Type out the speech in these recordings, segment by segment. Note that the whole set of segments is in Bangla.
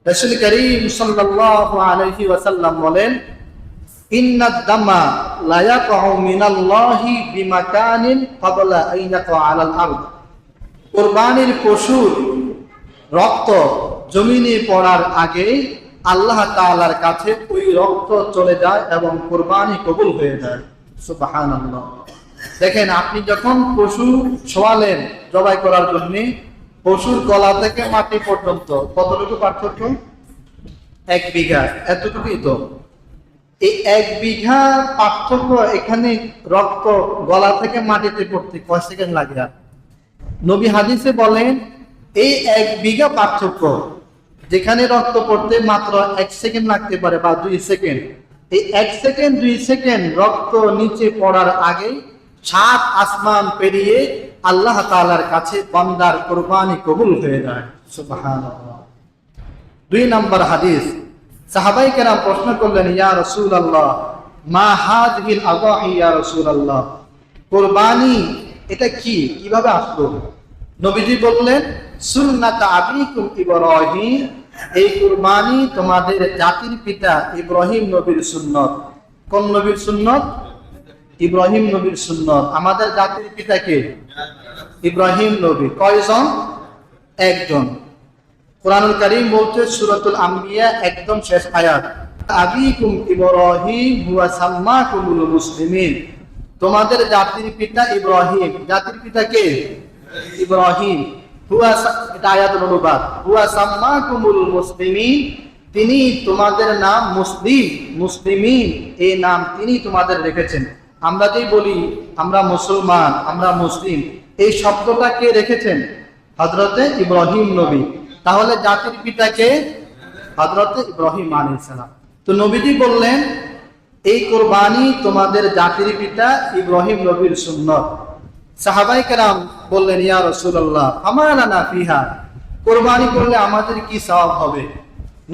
রাসূল করিম সাল্লাল্লাহু আলাইহি ওয়াসাল্লাম বলেন, ইন্নাদ দামা লা ইয়াকাউ মিনাল্লাহি বিমাকানিন ক্বাবলা আন ইয়াকা আলাল আরদ। কুরবানির পশুর রক্ত জমিনে পড়ার আগে আল্লাহ তাআলার কাছে ওই রক্ত চলে যায় এবং কুরবানি কবুল হয়ে যায়। সুবহানাল্লাহ। দেখেন, আপনি যখন পশু সোয়ালেন জবাই করার জন্য, পশুর গলা থেকে মাটি পর্যন্ত কতটুকু পার্থক্য? 1 বিঘা, এতটুকুই তো। এই 1 বিঘা পার্থক্য, এখানে রক্ত গলা থেকে মাটিতে পড়তে কয় সেকেন্ড লাগে? নবী হাদিসে বলেন, এই 1 বিঘা পার্থক্য যেখানে রক্ত পড়তে মাত্র 1 সেকেন্ড লাগতে পারে বা 2 সেকেন্ড, এই 1 সেকেন্ড 2 সেকেন্ড রক্ত নিচে পড়ার আগে 7 আসমান পেরিয়ে আল্লাহ তাআলার কাছে বান্দার কুরবানি কবুল হয়ে যায়। সুবহানাল্লাহ। 2 নম্বর হাদিস, সাহাবায়ে কেরাম প্রশ্ন করলেন, ইয়া রাসূলুল্লাহ মা হাযিহিল আযাহি ইয়া রাসূলুল্লাহ, কুরবানি এটা কি, কিভাবে আসলো? নবীজি বললেন, সুন্নাত আবিকুম ইব্রাহিম, এই কুরবানি তোমাদের জাতির পিতা ইব্রাহিম নবীর সুন্নত। কোন নবীর সুন্নত? ইব্রাহিম নবীর সুন্নত। আমাদের জাতির পিতা কে? ইব্রাহিম নবী। কয়জন? একজন। কুরআনুল কারীম বলছে সূরাতুল আম্বিয়া একদম শেষ আয়াত, আবিকুম ইব্রাহিম হুয়া সাম্মাকুমুল মুসলিমিন, তোমাদের জাতির পিতা ইব্রাহিম। জাতির পিতা কে? ইব্রাহিম। হুয়া, এটা আয়াতুল অনুবাদ, হুয়া সাম্মাকুমুল মুসলিমিন, তিনি তোমাদের নাম মুসলিম, মুসলিমিন এই নাম তিনি তোমাদের রেখেছেন। আমরা যেই বলি আমরা মুসলমান, আমরা মুসলিম, এই শব্দটা কে রেখেছেন? হযরতে ইব্রাহিম নবী। তাহলে জাতির পিতা কে? হযরতে ইব্রাহিম আলাইহিস সালাম। তো নবীজি বললেন, এই কুরবানি তোমাদের জাতির পিতা ইব্রাহিম নবীর সুন্নত। সাহাবায়ে কেরাম বললেন, ইয়া রাসূলুল্লাহ ফামা লানা ফিহা, কুরবানি করলে আমাদের কি সওয়াব হবে?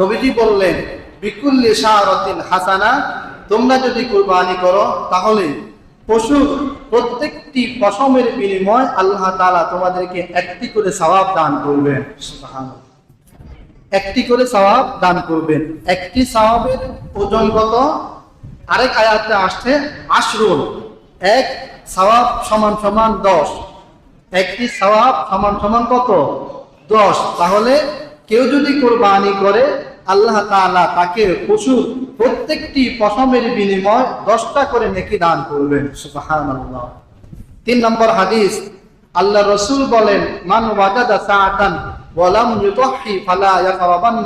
নবীজি বললেন, বিকুল্লি শারাতিন হাসানা, তোমরা যদি কুরবানি করো তাহলে পশুর প্রত্যেকটি পশমের বিনিময় আল্লাহ তাআলা তোমাদেরকে একটি করে সওয়াব দান করবেন। সুবহানাল্লাহ। একটি করে সওয়াব দান করবেন। একটি সওয়াবের ওজন কত? আরেক আয়াতে আসছে আশরুন, এক সওয়াব সমান সমান 10। একটি সওয়াব সমান সমান কত? 10। তাহলে কেউ যদি কুরবানি করে আল্লাহ তাআলা তাকে পশুর প্রত্যেকটি পশমের বিনিময় 10টা করে নেকি দান করবেন। সুবহানাল্লাহ। 3 নম্বর হাদিস, আল্লাহ রাসূল বলেন, মান ওয়াজাদা সাআতান ওয়া লাম ইউতাহি ফালা ইয়াকরাবান্না